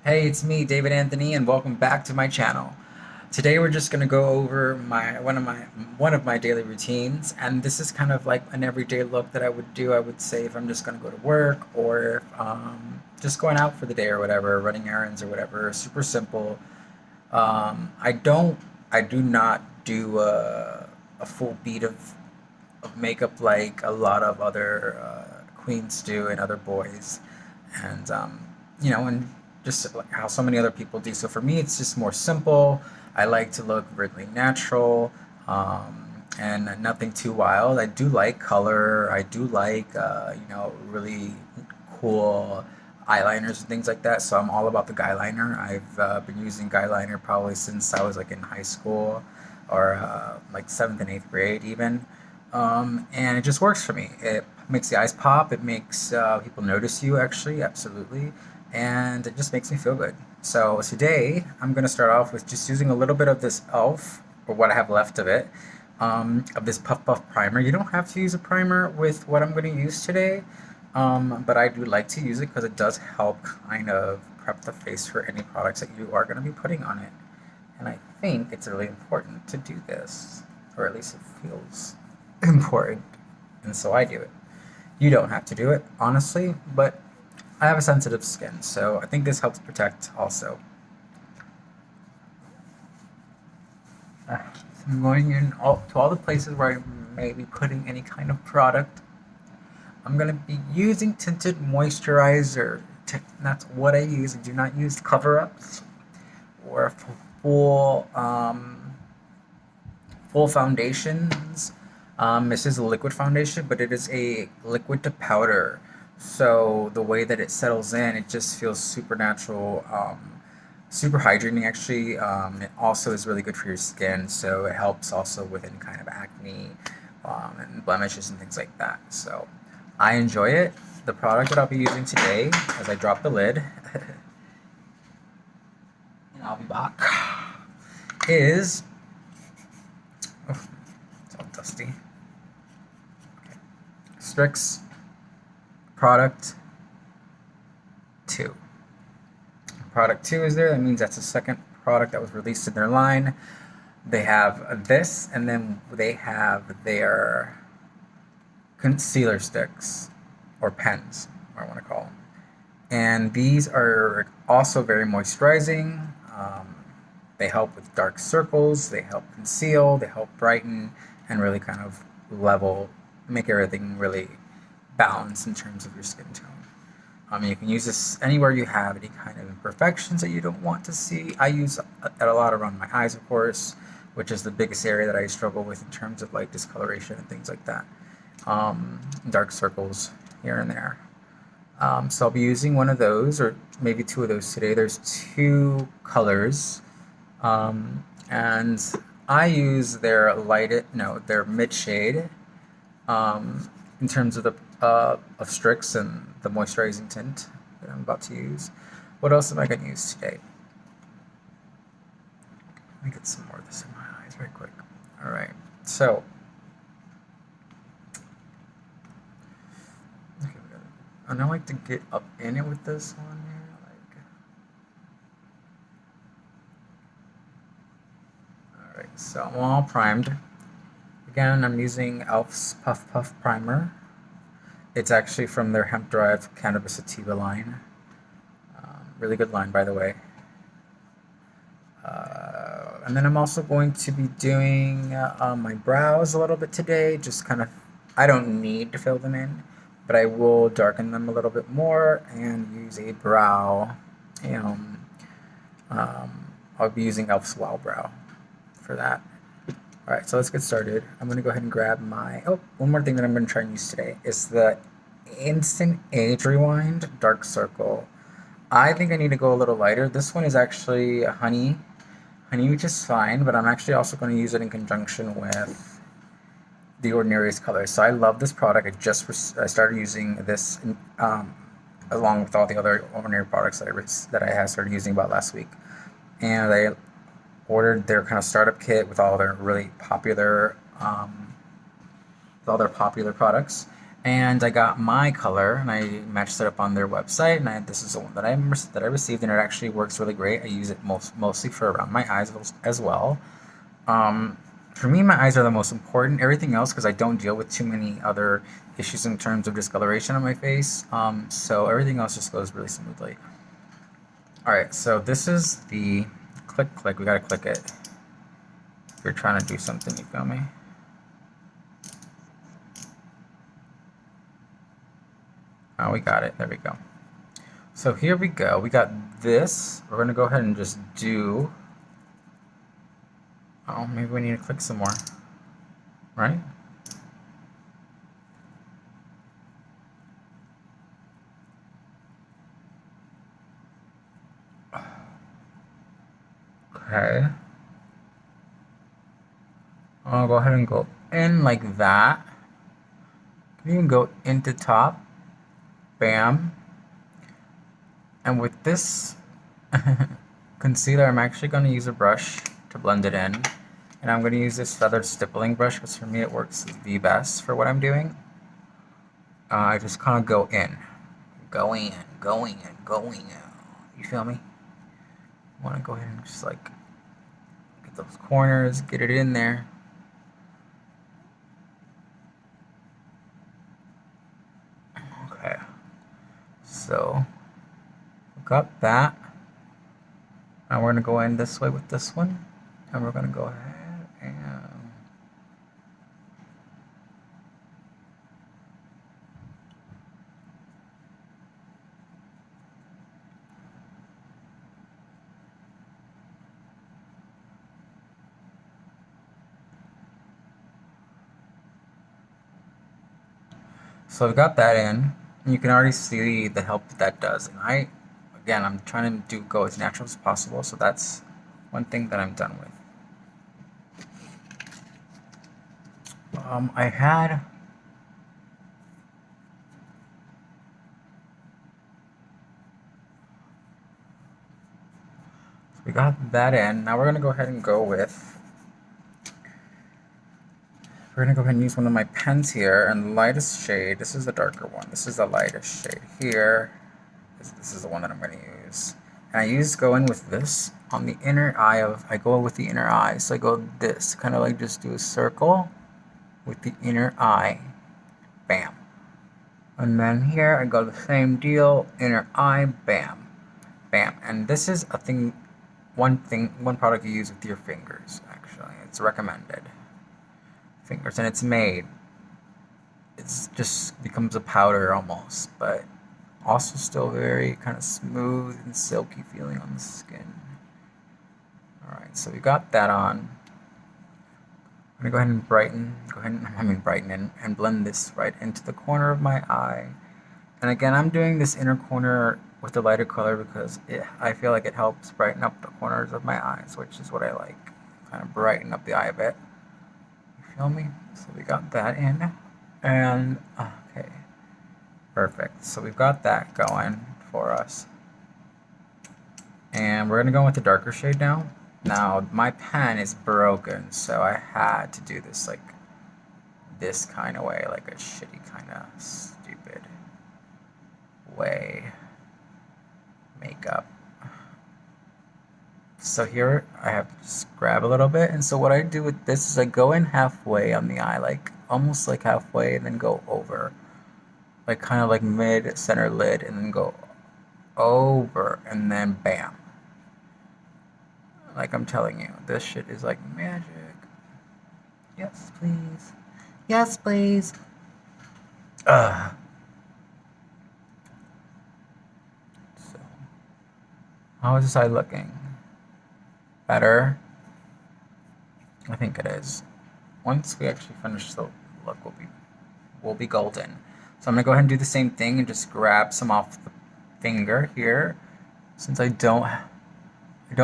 Hey, it's me, David Anthony, and welcome back to my channel. Today we're just gonna go over one of my daily routines, and this is kind of like an everyday look that I would do. I would say if I'm just gonna go to work or just going out for the day or whatever, running errands or whatever. Super simple. I don't, I do not do a full beat of makeup like a lot of other queens do and other boys, and and just like how so many other people do. So for me, it's just more simple. I like to look really natural, and nothing too wild. I do like color. I do like really cool eyeliners and things like that. So I'm all about the guy liner. I've been using guy liner probably since I was like in high school or like seventh and eighth grade even. And it just works for me. It makes the eyes pop. It makes people notice you, actually, absolutely. And it just makes me feel good. So today, I'm going to start off with just using a little bit of this e.l.f., or what I have left of it, of this Puff Puff primer. You don't have to use a primer with what I'm going to use today, but I do like to use it because it does help kind of prep the face for any products that you are going to be putting on it. And I think it's really important to do this, or at least it feels important, and so I do it. You don't have to do it, honestly, but I have a sensitive skin, so I think this helps protect also. I'm going to all the places where I may be putting any kind of product. I'm going to be using tinted moisturizer. That's what I use. I do not use cover-ups or full full foundations. This is a liquid foundation, but it is a liquid to powder. So the way that it settles in, it just feels super natural, super hydrating actually. It also is really good for your skin, so it helps also with any kind of acne and blemishes and things like that. So I enjoy it. The product that I'll be using today, as I drop the lid, and I'll be back, is, oh, it's all dusty. Strix product 2. Product 2 is there. That means that's the second product that was released in their line. They have this, and then they have their concealer sticks, or pens, I want to call them. And these are also very moisturizing. They help with dark circles, they help conceal, they help brighten, and really kind of level, make everything really balanced in terms of your skin tone. You can use this anywhere you have any kind of imperfections that you don't want to see. I use it a lot around my eyes, of course, which is the biggest area that I struggle with in terms of like discoloration and things like that. Dark circles here and there. So I'll be using one of those, or maybe two of those today. There's two colors, and I use their mid shade, in terms of the of Strix and the moisturizing tint that I'm about to use. What else am I going to use today? Let me get some more of this in my eyes very quick. All right, so okay, and I like to get up in it with this one here, all right. So I'm all primed. Again, I'm using e.l.f.'s Puff Puff primer. It's actually from their hemp derived cannabis sativa line. Really good line, by the way. And then I'm also going to be doing my brows a little bit today. Just kind of, I don't need to fill them in, but I will darken them a little bit more and use a brow. Um, I'll be using e.l.f.'s Wow Brow for that. All right, so let's get started. I'm going to go ahead and grab one more thing that I'm going to try and use today is the Instant Age Rewind Dark Circle. I think I need to go a little lighter. This one is actually honey, which is fine, but I'm actually also going to use it in conjunction with the Ordinary's color. So I love this product. I started using this along with all the other Ordinary products that I had started using about last week, and I ordered their kind of startup kit with all their really popular, with all their popular products, And I got my color, and I matched it up on their website. And this is the one that I received, and it actually works really great. I use it mostly for around my eyes as well. Um, for me, my eyes are the most important. Everything else, because I don't deal with too many other issues in terms of discoloration on my face. So everything else just goes really smoothly. All right, so this is the click. We gotta click it. If you're trying to do something, you feel me? Oh, we got it. There we go. So here we go. We got this. We're gonna go ahead and just do. Oh, maybe we need to click some more, right? Okay. I'll go ahead and go in like that. You can go into top. Bam. And with this concealer, I'm actually going to use a brush to blend it in. And I'm going to use this feathered stippling brush because for me it works the best for what I'm doing. I just kind of go in. Go in, going in, going in. You feel me? I want to go ahead and just like get those corners, get it in there. Okay. So, got that. Now we're going to go in this way with this one. And we're going to go ahead and... So we got that in. And you can already see the help that does. And again, I'm trying to go as natural as possible. So that's one thing that I'm done with. I had... So we got that in. Now we're going to go ahead and go with... We're going to go ahead and use one of my pens here, and the lightest shade, this is the darker one. This is the lightest shade here. This is the one that I'm going to use. And I go in with this on the inner eye of, I go with the inner eye. So I go this, kind of like just do a circle with the inner eye. Bam. And then here I go the same deal, inner eye, bam. Bam. And this is one product you use with your fingers, actually. It's recommended. Fingers, and it's just becomes a powder almost, but also still very kind of smooth and silky feeling on the skin. Alright, so we got that on. I'm going to go ahead and brighten and blend this right into the corner of my eye. And again, I'm doing this inner corner with the lighter color because I feel like it helps brighten up the corners of my eyes, which is what I like. Kind of brighten up the eye a bit. Feel me? So we got that in, and okay, perfect. So we've got that going for us, and we're gonna go with the darker shade now. Now my pen is broken, so I had to do this like this kind of way, like a shitty kind of stupid way makeup. So here I have to just grab a little bit, and so what I do with this is I go in halfway on the eye, like almost like halfway, and then go over, like kind of like mid center lid, and then go over, and then bam. Like I'm telling you, this shit is like magic. Yes, please. Yes, please. So, how is this eye looking? Better? I think it is. Once we actually finish the look, we'll be golden. So I'm gonna go ahead and do the same thing and just grab some off the finger here. Since I don't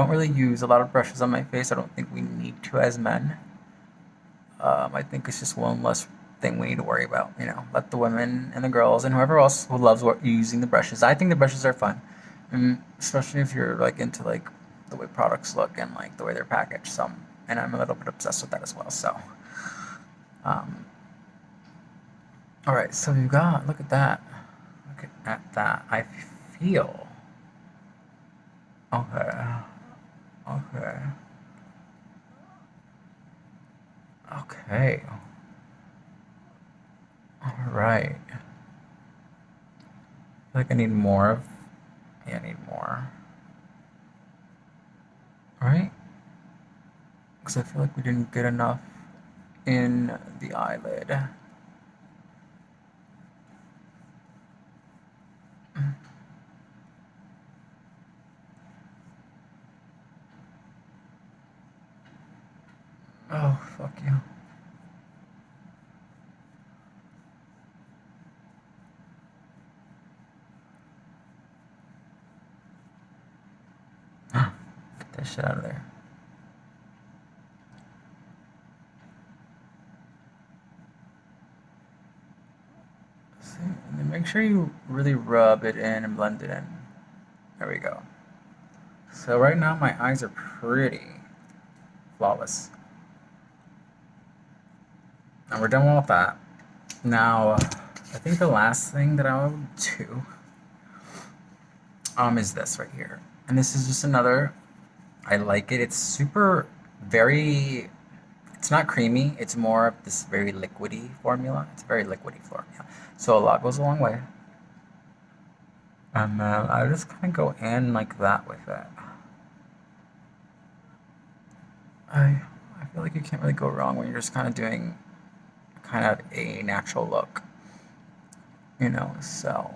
really use a lot of brushes on my face, I don't think we need to as men. I think it's just one less thing we need to worry about. You know, let the women and the girls and whoever else who loves using the brushes. I think the brushes are fun, especially if you're like into like the way products look and like the way they're packaged. And I'm a little bit obsessed with that as well. So, All right, so you got, look at that. Look at that. I feel. Okay. Okay. Okay. All right. I feel like I need more of. Yeah, I need more. All right? Because I feel like we didn't get enough in the eyelid. Oh, fuck you. Get that shit out of there. See, and then make sure you really rub it in and blend it in. There we go. So right now my eyes are pretty flawless. And we're done with that. Now, I think the last thing that I would do is this right here. And this is just another, I like it. It's super, very, it's not creamy. It's more of this very liquidy formula. It's a very liquidy formula. So a lot goes a long way. And then I just kind of go in like that with it. I, I feel like you can't really go wrong when you're just kind of doing kind of a natural look, you know. So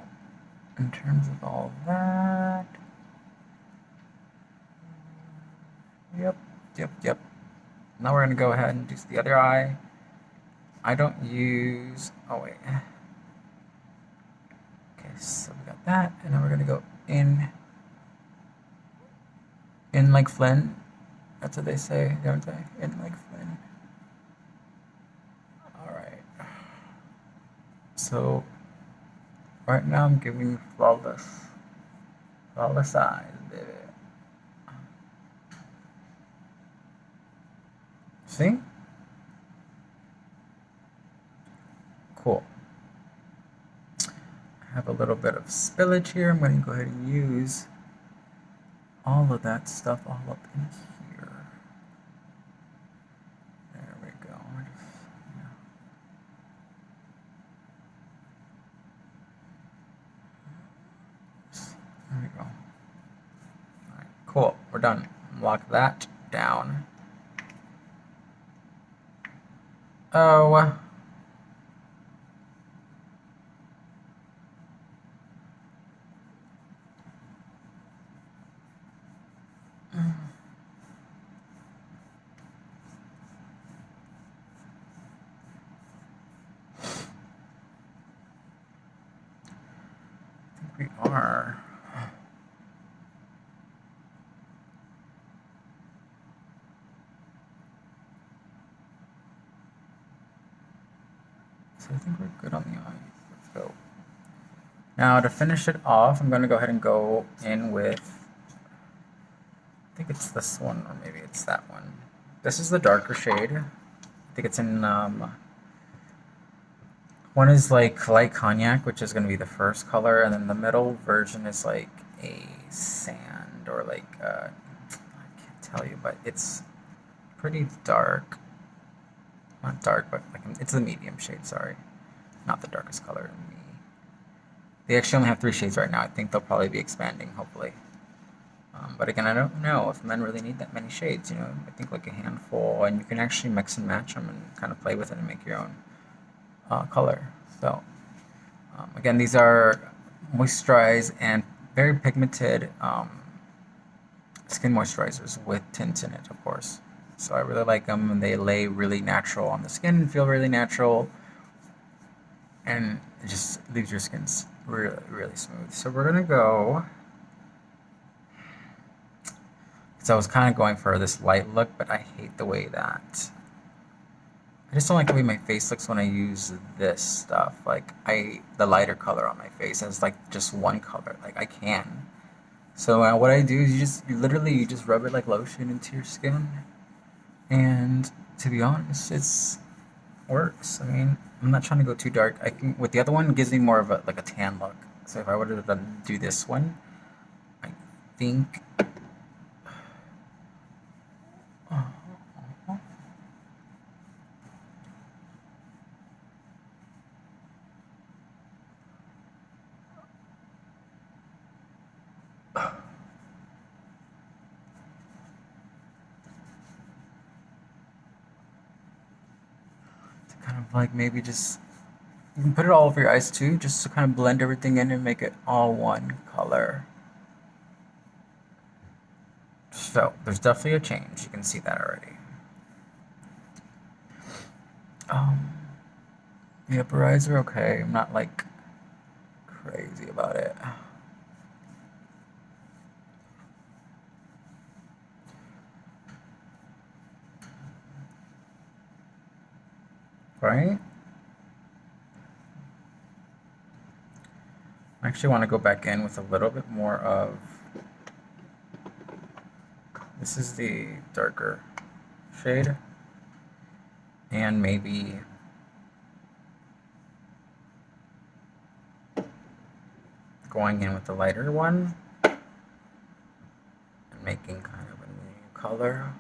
in terms of all that, yep, yep. Now we're gonna go ahead and do the other eye. I don't use, oh wait. Okay, so we got that, and now we're gonna go in like Flynn. That's what they say, don't they? In like Flynn. All right. So right now I'm giving flawless eyes, baby. See? Cool. I have a little bit of spillage here. I'm going to go ahead and use all of that stuff all up in here. There we go. There we go. All right, cool. We're done. Lock that down. Oh. I think we are. So I think we're good on the eyes. Let's go. Now to finish it off, I'm going to go ahead and go in with, I think it's this one, or maybe it's that one. This is the darker shade. I think it's in, one is like light cognac, which is going to be the first color, and then the middle version is like a sand, or like, I can't tell you, but it's pretty dark. Not dark, but like, it's the medium shade, sorry. Not the darkest color in me. They actually only have 3 shades right now. I think they'll probably be expanding, hopefully. But again, I don't know if men really need that many shades, you know. I think like a handful, and you can actually mix and match them and kind of play with it and make your own color. So, again, these are moisturized and very pigmented skin moisturizers with tints in it, of course. So I really like them, and they lay really natural on the skin and feel really natural, and it just leaves your skin really, really smooth. So we're gonna go. So I was kind of going for this light look, but I hate the way that. I just don't like the way my face looks when I use this stuff. Like the lighter color on my face as like just one color. Like I can. So what I do is you just rub it like lotion into your skin. And to be honest, works. I mean, I'm not trying to go too dark. I can with the other one it gives me more of a like a tan look. So if I were to do this one, I think to kind of like maybe just you can put it all over your eyes too, just to kind of blend everything in and make it all one color. So there's definitely a change. You can see that already. Um, the upper eyes are okay. I'm not like crazy about it. Right? I actually want to go back in with a little bit more of, this is the darker shade, and maybe going in with the lighter one and making kind of a new color.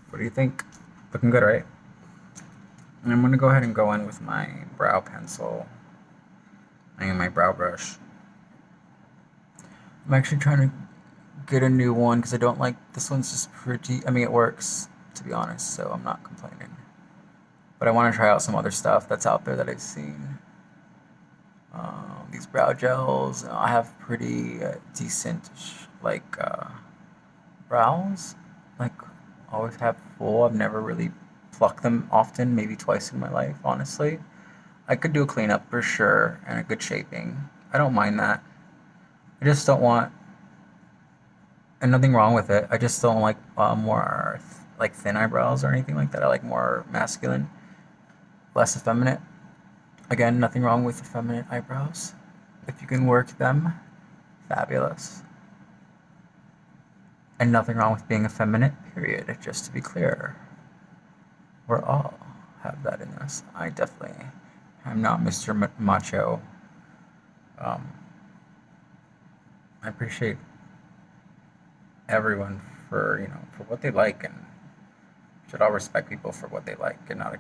What do you think? Looking good, right? And I'm going to go ahead and go in with my brow pencil and my brow brush. I'm actually trying to get a new one because I don't like this one's just pretty. I mean, it works to be honest, so I'm not complaining. But I want to try out some other stuff that's out there that I've seen. These brow gels, I have pretty decent brows. Like always have full. I've never really plucked them often, maybe twice in my life, honestly. I could do a cleanup for sure and a good shaping. I don't mind that. I just don't want, and nothing wrong with it. I just don't like more like thin eyebrows or anything like that. I like more masculine, less effeminate. Again, nothing wrong with effeminate eyebrows. If you can work them, fabulous. And nothing wrong with being effeminate, period. Just to be clear, we're all have that in us. I definitely am not Mr. Macho. Um, I appreciate everyone for for what they like, and should all respect people for what they like and not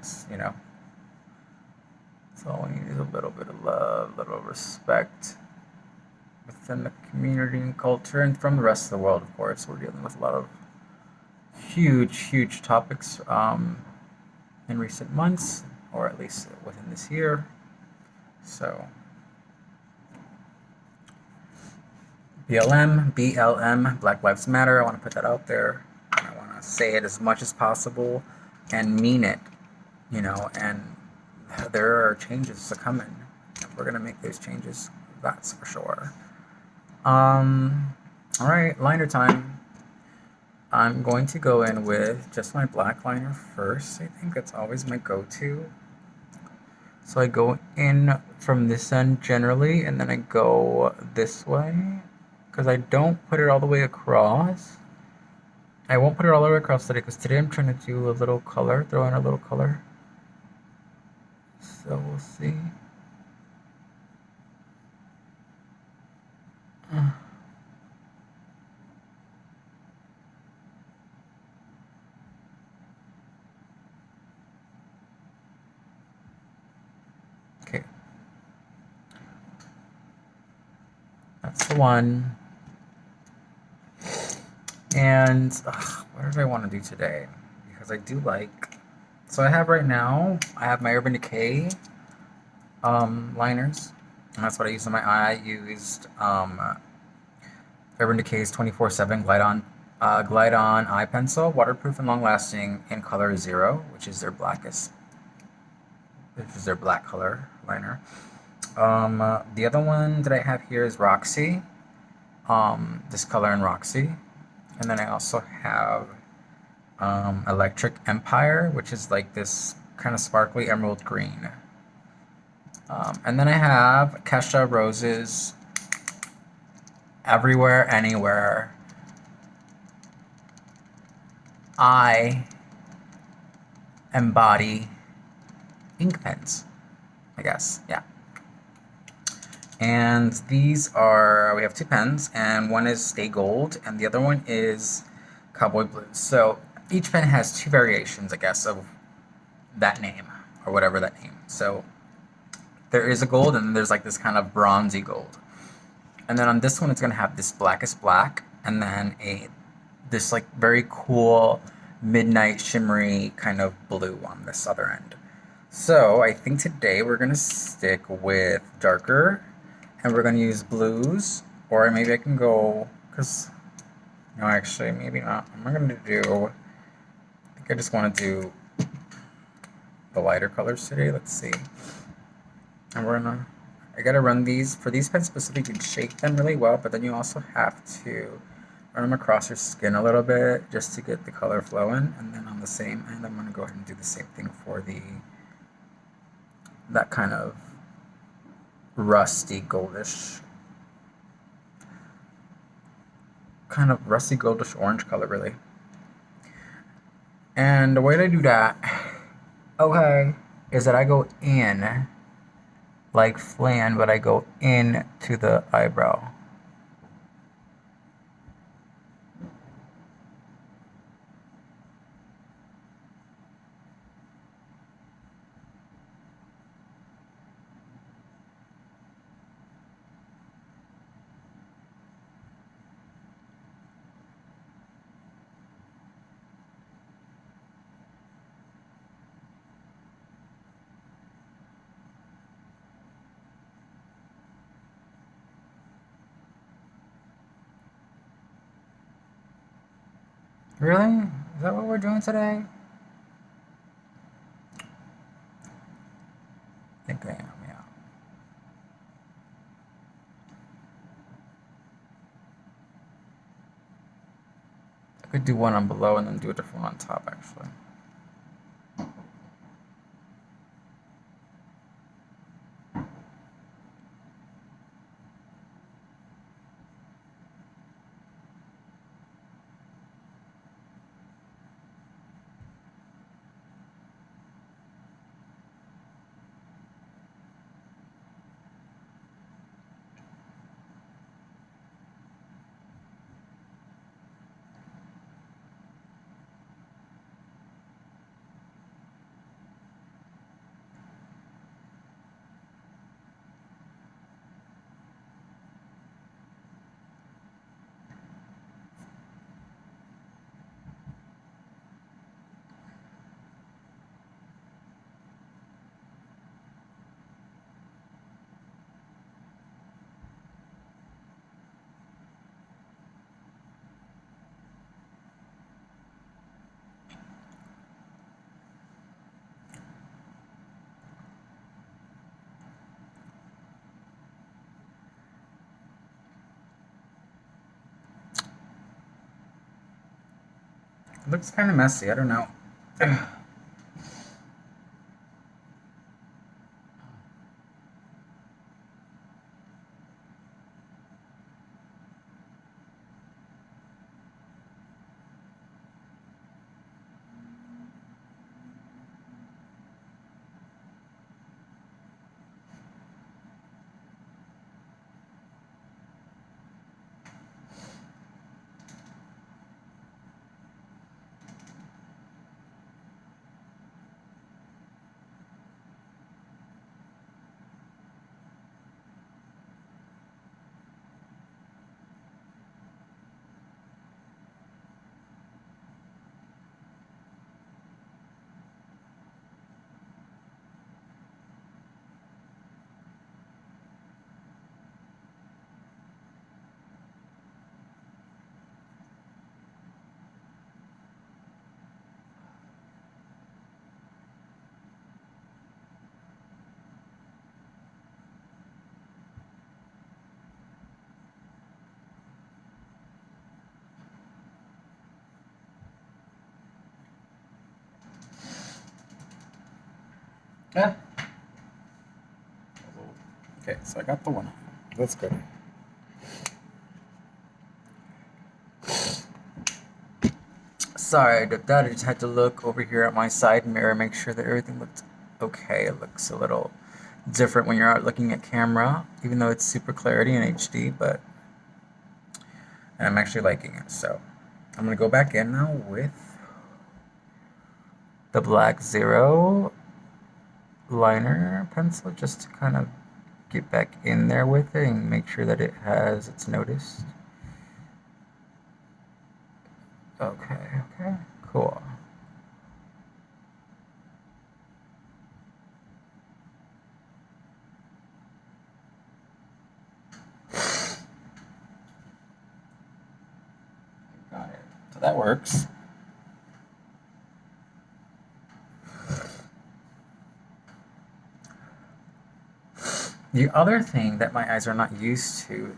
so all we need is a little bit of love, a little respect within the community and culture, and from the rest of the world. Of course, we're dealing with a lot of huge topics in recent months, or at least within this year. So BLM, Black Lives Matter. I want to put that out there. I want to say it as much as possible and mean it, and there are changes to coming. We're going to make those changes, that's for sure. All right, liner time. I'm going to go in with just my black liner first. I think that's always my go-to. So I go in from this end generally, and then I go this way, because I don't put it all the way across. I won't put it all the way across today, because today I'm trying to do a little color, throw in a little color. So we'll see. Okay. That's the one. And what did I want to do today? Because I do like. So I have right now, I have my Urban Decay liners. And that's what I used on my eye. I used Urban Decay's 24/7 Glide On eye pencil, waterproof and long lasting in color 0, which is their black color liner. The other one that I have here is Roxy. This color in Roxy. And then I also have Electric Empire, which is like this kind of sparkly emerald green. And then I have Kesha Rose's Everywhere, Anywhere I Embody ink pens, I guess. Yeah. And these are, we have two pens, and one is Stay Gold, and the other one is Cowboy Blue. So each pen has two variations, I guess, of that name, or whatever that name. So there is a gold, and then there's like this kind of bronzy gold. And then on this one, it's going to have this blackest black, and then this like very cool midnight shimmery kind of blue on this other end. So I think today we're going to stick with darker, and we're going to use blues, or maybe I can go, because, no, actually, maybe not. I'm going to do, I think I just want to do the lighter colors today. Let's see. And I gotta run these, for these pens specifically, you can shake them really well, but then you also have to run them across your skin a little bit just to get the color flowing. And then on the same end, I'm gonna go ahead and do the same thing for that kind of rusty goldish, orange color, really. And the way to do that, okay, is that I go in like Flan, but I go in to the eyebrow. Really? Is that what we're doing today? I think I am, yeah. I could do one on below and then do a different one on top, actually. It looks kind of messy, I don't know. Yeah. Okay, so I got the one. That's good. Sorry about that. I just had to look over here at my side mirror, make sure that everything looked okay. It looks a little different when you're out looking at camera, even though it's super clarity in HD, but and I'm actually liking it. So I'm gonna go back in now with the black zero liner pencil just to kind of get back in there with it and make sure that it's noticed. Okay, okay, cool. Got it. So that works. The other thing that my eyes are not used to,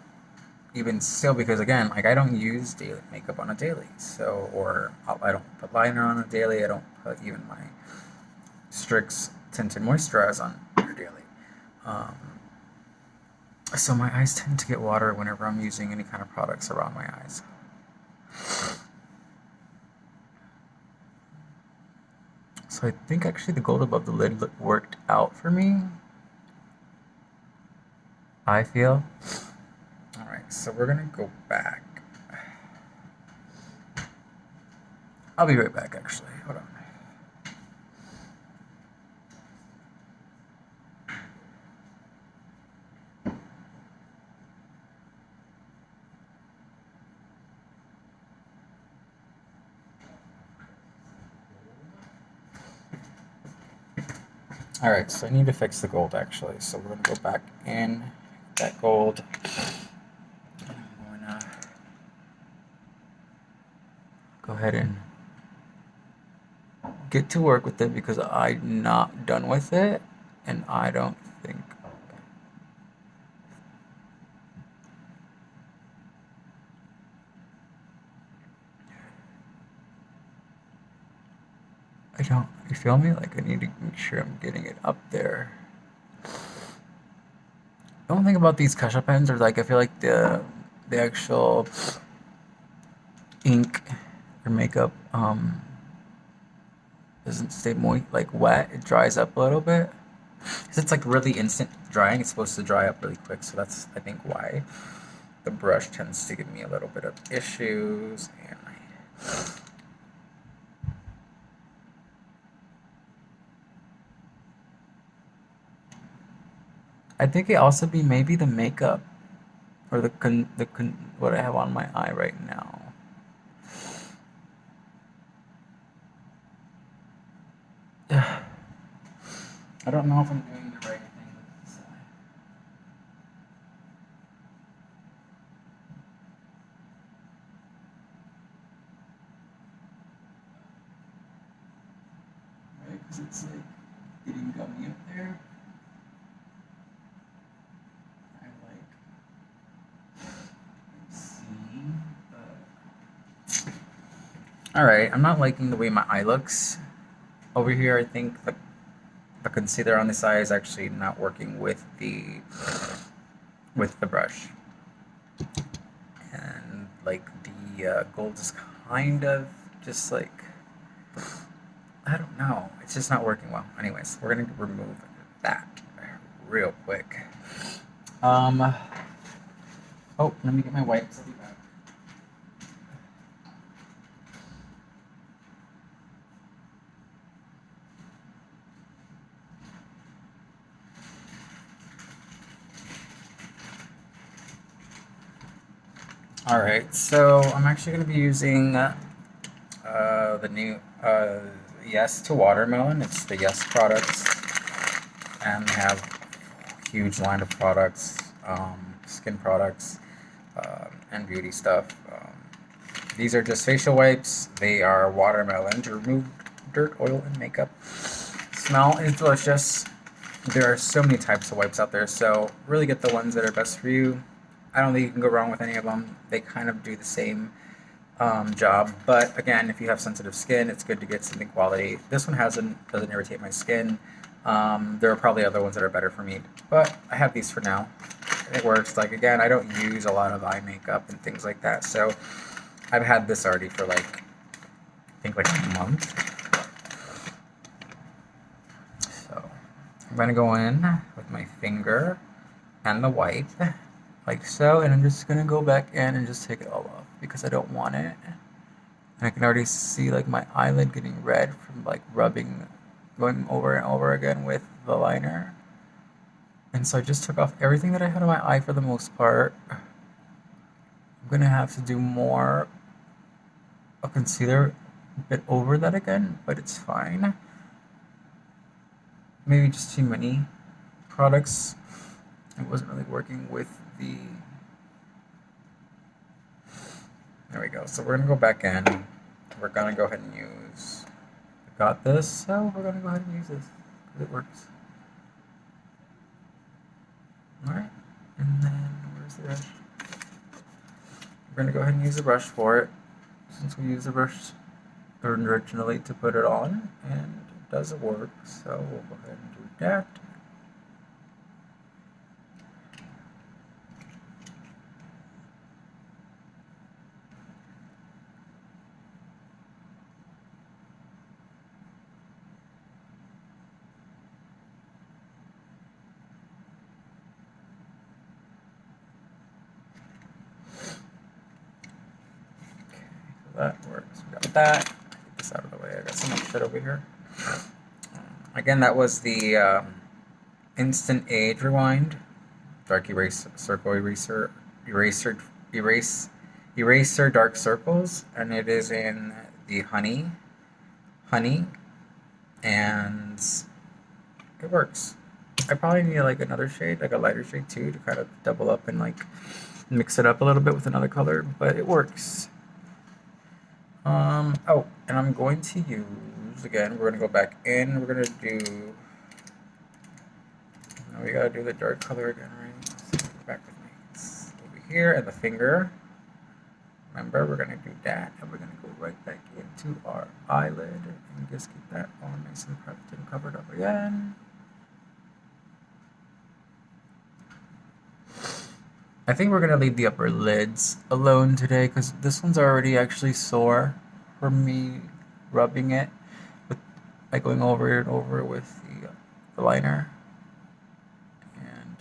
even still, because again, like I don't use daily makeup on a daily, so or I don't put liner on a daily. I don't put even my Strix tinted moisturizer on a daily. Um, so my eyes tend to get water whenever I'm using any kind of products around my eyes. So I think actually the gold above the lid worked out for me. I feel. All right, so we're gonna go back. I'll be right back. Actually, hold on. All right, so I need to fix the gold actually. So we're gonna go back in that gold. I'm going to go ahead and get to work with it because I'm not done with it, and I don't think I don't. You feel me? Like I need to make sure I'm getting it up there. The only thing about these Kasha pens are like I feel like the actual ink or makeup doesn't stay moist like wet. It dries up a little bit. 'Cause it's like really instant drying. It's supposed to dry up really quick, so that's I think why the brush tends to give me a little bit of issues. And I think it also be maybe the makeup or what I have on my eye right now. I don't know if I'm doing the right thing with this eye. Right? Because it's like getting gummy up there. I like seeing, but all right. I'm not liking the way my eye looks over here. I think the concealer on this eye is actually not working with the brush, and like the gold is kind of just like I don't know. It's just not working well. Anyways, we're gonna remove that real quick. Um. Oh, let me get my wipes. I'll be back. All right, so I'm actually going to be using the new Yes to Watermelon. It's the Yes products, and they have a huge line of products, skin products, and beauty stuff. These are just facial wipes. They are watermelon to remove dirt, oil, and makeup. Smell is delicious. There are so many types of wipes out there, so really get the ones that are best for you. I don't think you can go wrong with any of them. They kind of do the same job, but again, if you have sensitive skin, it's good to get something quality. This one doesn't irritate my skin. There are probably other ones that are better for me, but I have these for now. It works. Like, again, I don't use a lot of eye makeup and things like that, so I've had this already for like, I think like a month. So I'm gonna go in with my finger and the wipe, like so, and I'm just gonna go back in and just take it all off because I don't want it. And I can already see like my eyelid getting red from like rubbing, going over and over again with the liner. And so I just took off everything that I had on my eye for the most part. I'm gonna have to do more a concealer a bit over that again, but it's fine. Maybe just too many products. It wasn't really working with the... There we go. So we're gonna go back in. We're gonna go ahead and use... Got this, so we're gonna go ahead and use this because it works. Alright, and then where's the brush? We're gonna go ahead and use the brush for it, since we use the brush originally to put it on, and it does work, so we'll go ahead and do that. That works. We got that. Get this out of the way. I got so much shit over here. Again, that was the Instant Age Rewind, Dark Erase Circle Eraser Dark Circles, and it is in the honey, and it works. I probably need like another shade, like a lighter shade too, to kind of double up and like mix it up a little bit with another color, but it works. Oh, and I'm going to use, again, we're going to go back in, we're going to do, no, we got to do the dark color again, right? So go back with me. It's over here, and the finger. Remember, we're going to do that, and we're going to go right back into our eyelid, and just get that all nice and prepped and covered up again. I think we're going to leave the upper lids alone today because this one's already actually sore from me rubbing it, with, like going over and over with the liner. And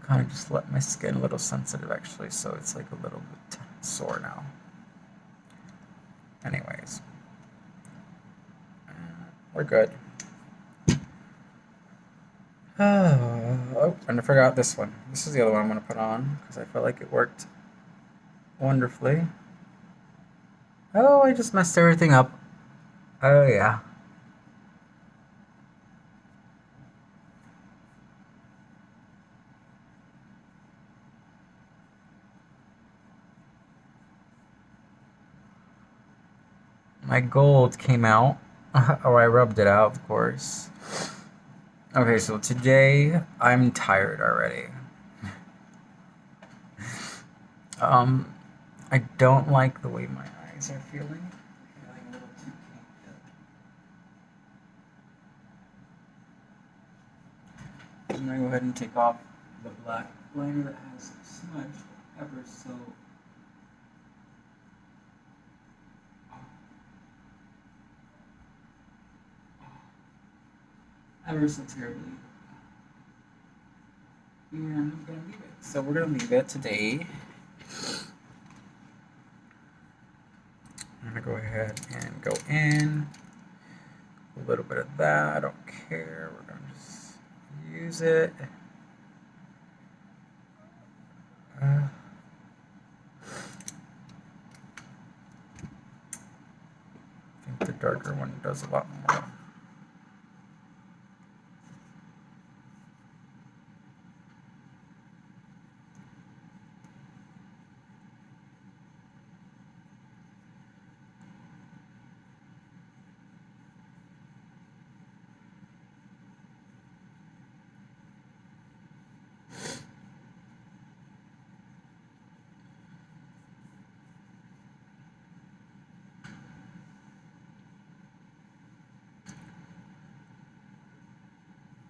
kind of just let my skin a little sensitive actually, so it's like a little bit sore now. Anyways, we're good. Oh, and I forgot this one. This is the other one I'm going to put on because I felt like it worked wonderfully. Oh, I just messed everything up. Oh, yeah. My gold came out. Or I rubbed it out, of course. Okay, so today I'm tired already. I don't like the way my eyes are feeling. Feeling a little too caked up. I'm gonna go ahead and take off the black liner that has smudged ever so. Ever so terribly. And I'm gonna leave it. So we're gonna leave it today. I'm gonna go ahead and go in. A little bit of that, I don't care. We're gonna just use it. I think the darker one does a lot more.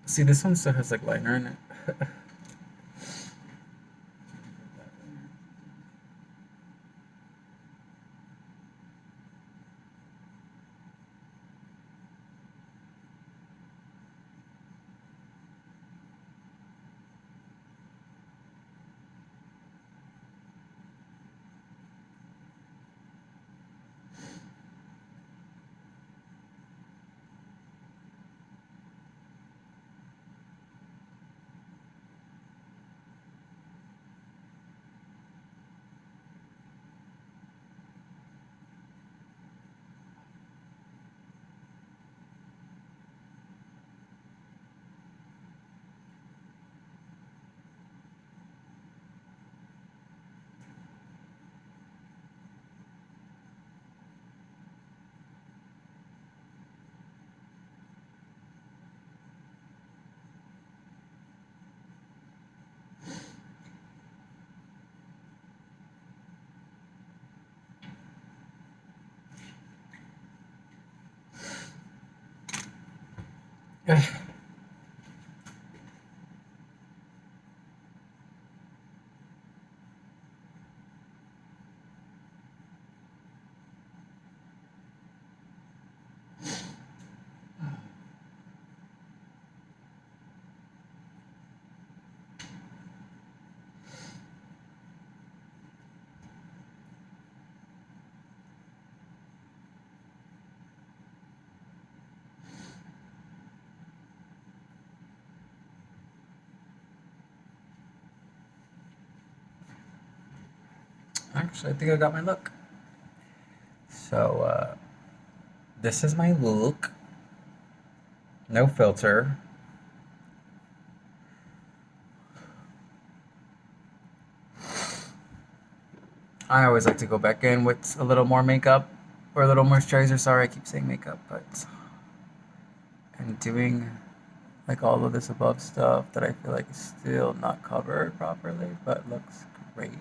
See, this one still has like liner in it. Actually, I think I got my look. So, this is my look. No filter. I always like to go back in with a little more makeup or a little moisturizer. Sorry, I keep saying makeup, but and doing like all of this above stuff that I feel like is still not covered properly, but looks great.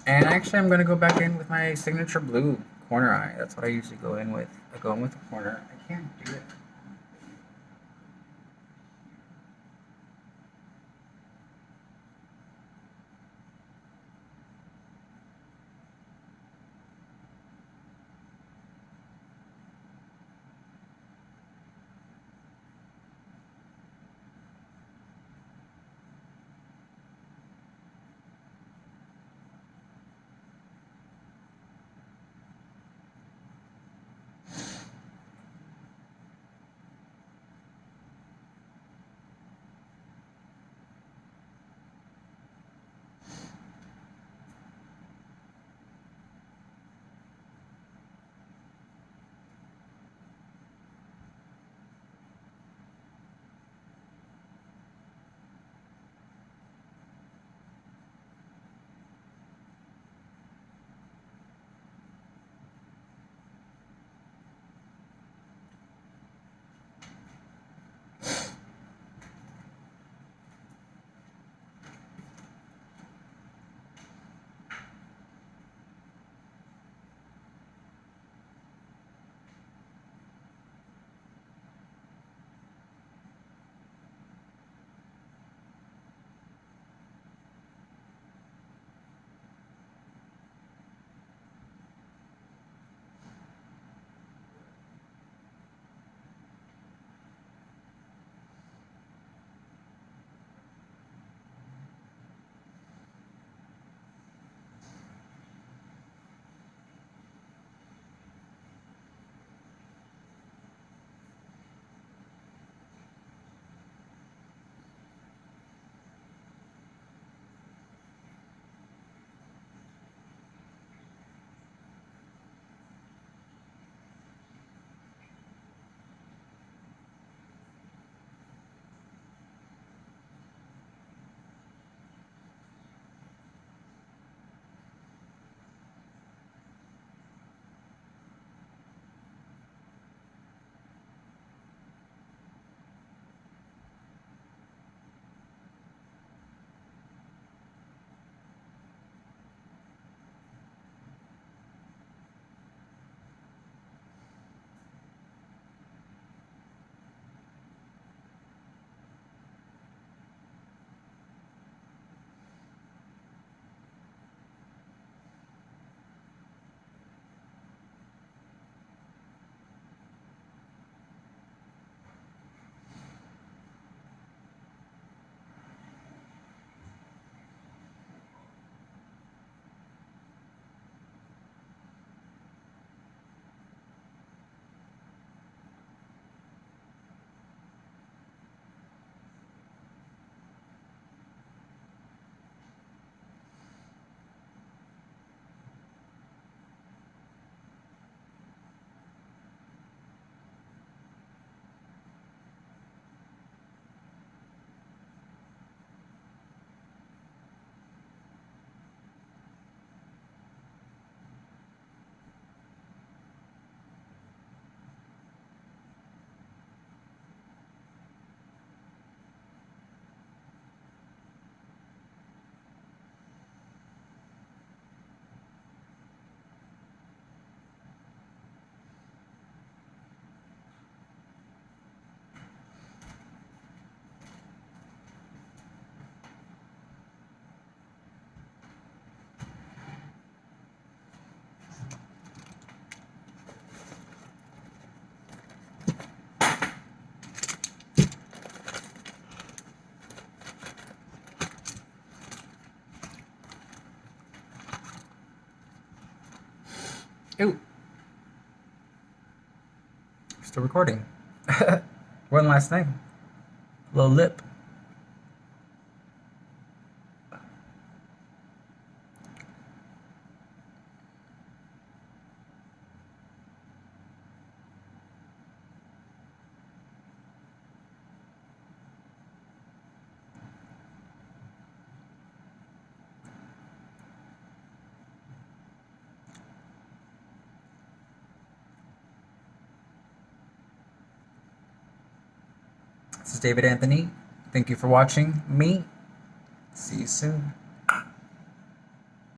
And actually, I'm gonna go back in with my signature blue corner eye. That's what I usually go in with. I go in with the corner. I can't do it. Ooh, still recording. One last thing. Little lip. This is David Anthony. Thank you for watching me. See you soon.